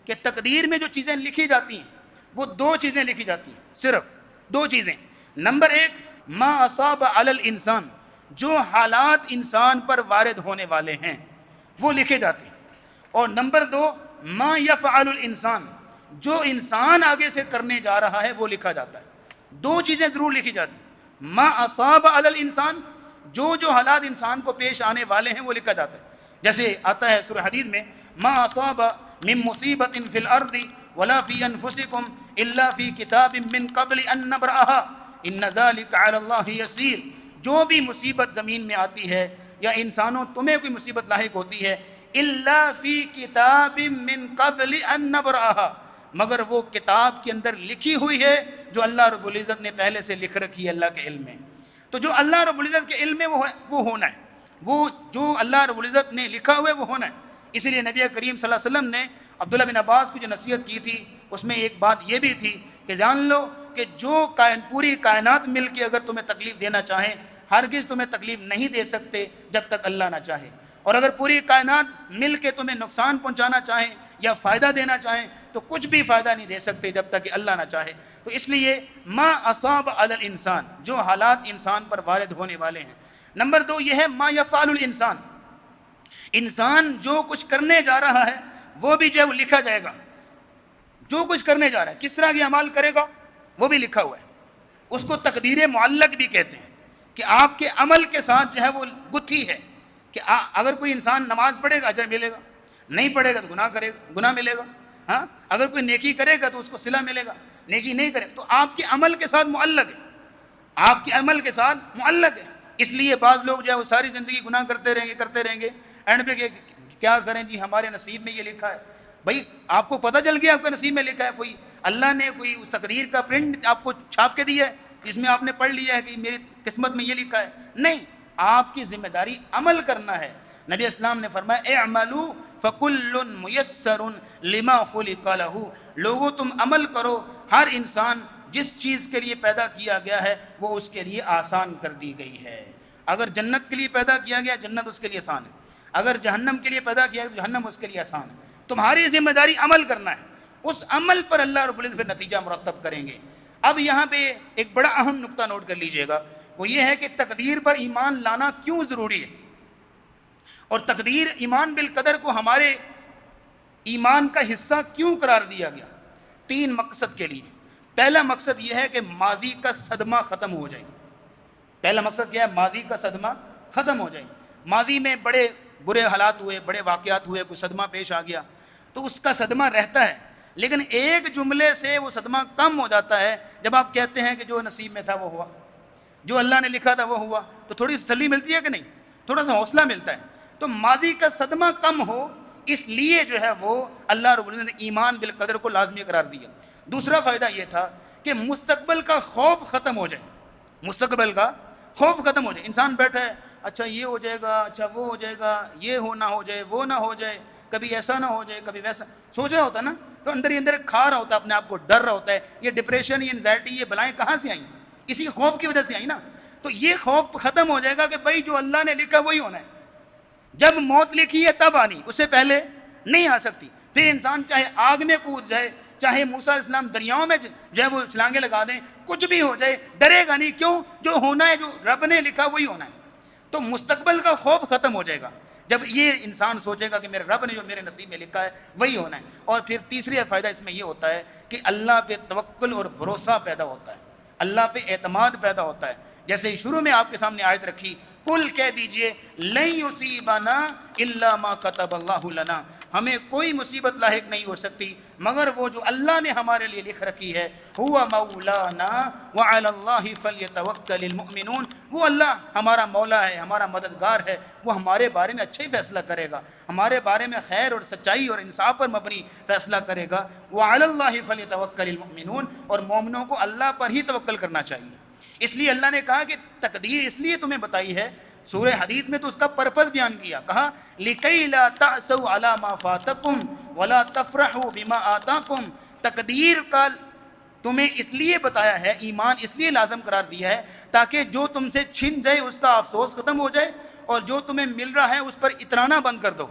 کہ تقدیر میں جو چیزیں لکھی جاتی ہیں وہ دو چیزیں لکھی جاتی ہیں، صرف دو چیزیں. نمبر ایک، ما اصاب علی الانسان، جو حالات انسان پر وارد ہونے والے ہیں وہ لکھے جاتے ہیں. اور نمبر دو، ما یفعل الانسان، جو انسان آگے سے کرنے جا رہا ہے وہ لکھا جاتا ہے. دو چیزیں ضرور لکھی جاتی ہیں. ما اصاب علی الانسان، جو حالات انسان کو پیش آنے والے ہیں وہ لکھا جاتا ہے. جیسے آتا ہے سورہ حدید میں، ما اصاب من مصیبت فی الارض ولا فی انفسکم الا فی کتاب من قبل ان نبرأها ان ذلک علی اللہ یسیر. جو بھی مصیبت زمین میں آتی ہے یا انسانوں تمہیں کوئی مصیبت لاحق ہوتی ہے، الا فی کتاب من قبل ان نبرأها، مگر وہ کتاب کے اندر لکھی ہوئی ہے جو اللہ رب العزت نے پہلے سے لکھ رکھی ہے اللہ کے علم میں. تو جو اللہ رب العزت کے علم میں وہ ہونا ہے، وہ جو اللہ رب العزت نے لکھا ہوا ہے وہ ہونا ہے. اسی لیے نبی کریم صلی اللہ علیہ وسلم نے عبداللہ بن عباس کو جو نصیحت کی تھی اس میں ایک بات یہ بھی تھی کہ جان لو کہ جو پوری کائنات مل کے اگر تمہیں تکلیف دینا چاہیں ہرگز تمہیں تکلیف نہیں دے سکتے جب تک اللہ نہ چاہے، اور اگر پوری کائنات مل کے تمہیں نقصان پہنچانا چاہیں یا فائدہ دینا چاہیں تو کچھ بھی فائدہ نہیں دے سکتے جب تک کہ اللہ نہ چاہے. تو اس لیے ما اصاب علی الانسان، جو حالات انسان پر وارد ہونے والے ہیں. نمبر دو یہ ہے ما یفعل الانسان، انسان جو کچھ کرنے جا رہا ہے وہ بھی جو ہے وہ لکھا جائے گا. جو کچھ کرنے جا رہا ہے، کس طرح کے اعمال کرے گا وہ بھی لکھا ہوا ہے. اس کو تقدیر معلق بھی کہتے ہیں کہ آپ کے عمل کے ساتھ جو ہے وہ گتھی ہے کہ اگر کوئی انسان نماز پڑھے گا اجر ملے گا، نہیں پڑھے گا تو گناہ کرے گا، گناہ ملے گا. ہاں، اگر کوئی نیکی کرے گا تو اس کو صلہ ملے گا، نیکی نہیں کرے تو آپ کے عمل کے ساتھ معلق ہے، آپ کے عمل کے ساتھ معلق ہے. اس لیے بعض لوگ جو ہے وہ ساری زندگی گناہ کرتے رہیں گے اینڈ پہ کہ کیا کریں جی ہمارے نصیب میں یہ لکھا ہے. بھائی آپ کو پتہ چل گیا آپ کے نصیب میں لکھا ہے، کوئی اللہ نے کوئی اس تقدیر کا پرنٹ آپ کو چھاپ کے دیا ہے جس میں آپ نے پڑھ لیا ہے کہ میری قسمت میں یہ لکھا ہے؟ نہیں، آپ کی ذمہ داری عمل کرنا ہے. نبی اسلام نے فرمایا اعملوا فکل میسر لما خلق لہ، لوگوں تم عمل کرو، ہر انسان جس چیز کے لیے پیدا کیا گیا ہے وہ اس کے لیے آسان کر دی گئی ہے. اگر جنت کے لیے پیدا کیا گیا جنت اس کے لیے آسان ہے، اگر جہنم کے لیے پیدا کیا گیا جہنم اس کے لیے آسان ہے. تمہاری ذمہ داری عمل کرنا ہے، اس عمل پر اللہ رب العزت پھر نتیجہ مرتب کریں گے. اب یہاں پہ ایک بڑا اہم نقطہ نوٹ کر لیجئے گا، وہ یہ ہے کہ تقدیر پر ایمان لانا کیوں ضروری ہے، اور تقدیر ایمان بالقدر کو ہمارے ایمان کا حصہ کیوں قرار دیا گیا. 3 مقصد کے لیے. پہلا مقصد یہ ہے کہ ماضی کا صدمہ ختم ہو جائے. پہلا مقصد کیا ہے؟ ماضی کا صدمہ ختم ہو جائے. ماضی میں بڑے برے حالات ہوئے، بڑے واقعات ہوئے، کوئی صدمہ پیش آ گیا تو اس کا صدمہ رہتا ہے، لیکن ایک جملے سے وہ صدمہ کم ہو جاتا ہے جب آپ کہتے ہیں کہ جو نصیب میں تھا وہ ہوا، جو اللہ نے لکھا تھا وہ ہوا. تو تھوڑی تسلی ملتی ہے کہ نہیں؟ تھوڑا سا حوصلہ ملتا ہے. تو ماضی کا صدمہ کم ہو اس لیے جو ہے وہ اللہ رب العزت نے ایمان بالقدر کو لازمی قرار دیا. دوسرا فائدہ یہ تھا کہ مستقبل کا خوف ختم ہو جائے. مستقبل کا خوف ختم ہو جائے. انسان بیٹھا ہے، اچھا یہ ہو جائے گا، اچھا وہ ہو جائے گا، یہ نہ ہو جائے، وہ نہ ہو جائے، کبھی ایسا نہ ہو جائے، کبھی ویسا سوچ رہا ہوتا نا، تو اندر ہی اندر کھا رہا ہوتا ہے اپنے آپ کو، ڈر رہا ہوتا ہے. یہ ڈپریشن، یہ انزائٹی، یہ بلائیں کہاں سے آئیں؟ اسی خوف کی وجہ سے آئی نا. تو یہ خوف ختم ہو جائے گا کہ بھائی جو اللہ نے لکھا وہی ہونا ہے. جب موت لکھی ہے تب آنی، اس سے پہلے نہیں آ سکتی. پھر انسان چاہے آگ میں کود جائے، چاہے موسیٰ علیہ السلام دریاؤں میں جو ہے وہ چھلانگیں لگا دیں، کچھ بھی ہو جائے ڈرے گا نہیں. کیوں؟ جو ہونا ہے، جو رب نے لکھا وہی ہونا ہے. تو مستقبل کا خوف ختم ہو جائے گا جب یہ انسان سوچے گا کہ میرے رب نے جو میرے نصیب میں لکھا ہے وہی ہونا ہے. اور پھر تیسری فائدہ اس میں یہ ہوتا ہے کہ اللہ پہ توکل اور بھروسہ پیدا ہوتا ہے، اللہ پہ اعتماد پیدا ہوتا ہے. جیسے شروع میں آپ کے سامنے آیت رکھی، قل کہہ دیجئے لن یصیبنا الا ما کتب اللہ لنا، ہمیں کوئی مصیبت لاحق نہیں ہو سکتی مگر وہ جو اللہ نے ہمارے لیے لکھ رکھی ہے. ہوا مولانا وعلی اللہ فلیتوکل المؤمنون، وہ اللہ ہمارا مولا ہے، ہمارا مددگار ہے، وہ ہمارے بارے میں اچھا ہی فیصلہ کرے گا، ہمارے بارے میں خیر اور سچائی اور انصاف پر مبنی فیصلہ کرے گا. وعلی اللہ فلیتوکل المؤمنون، اور مومنوں کو اللہ پر ہی توکل کرنا چاہیے. اس لیے اللہ نے کہا کہ تقدیر اس لیے تمہیں بتائی ہے، سورہ حدید میں تو اس کا پرپس بیان کیا، کہا لِكَيْ لَا تَأْسَوْا عَلَى مَا فَاتَكُمْ وَلَا تَفْرَحُوا بِمَا آتَاكُمْ. تقدیر کا تمہیں اس لیے بتایا ہے، ایمان اس لیے لازم قرار دیا ہے تاکہ جو تم سے چھن جائے اس کا افسوس ختم ہو جائے، اور جو تمہیں مل رہا ہے اس پر اترانا بند کر دو.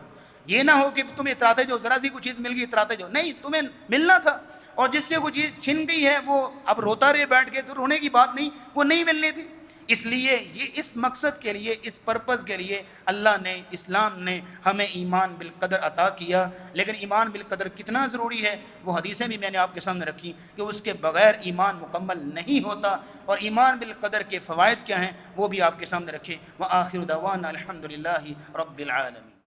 یہ نہ ہو کہ تم اتراتے جو ذرا سی کوئی چیز مل گئی اتراتے جو، نہیں، تمہیں ملنا تھا، اور جس سے کوئی چیز چھن گئی ہے وہ اب روتا رہے بیٹھ کے، تو رونے کی بات نہیں، وہ نہیں ملنی تھی۔ اس لیے یہ اس مقصد کے لیے، اس پرپز کے لیے اللہ نے، اسلام نے ہمیں ایمان بالقدر عطا کیا۔ لیکن ایمان بالقدر کتنا ضروری ہے، وہ حدیثیں بھی میں نے آپ کے سامنے رکھی کہ اس کے بغیر ایمان مکمل نہیں ہوتا، اور ایمان بالقدر کے فوائد کیا ہیں وہ بھی آپ کے سامنے رکھے۔ وآخر دعوانا الحمدللہ رب العالمین۔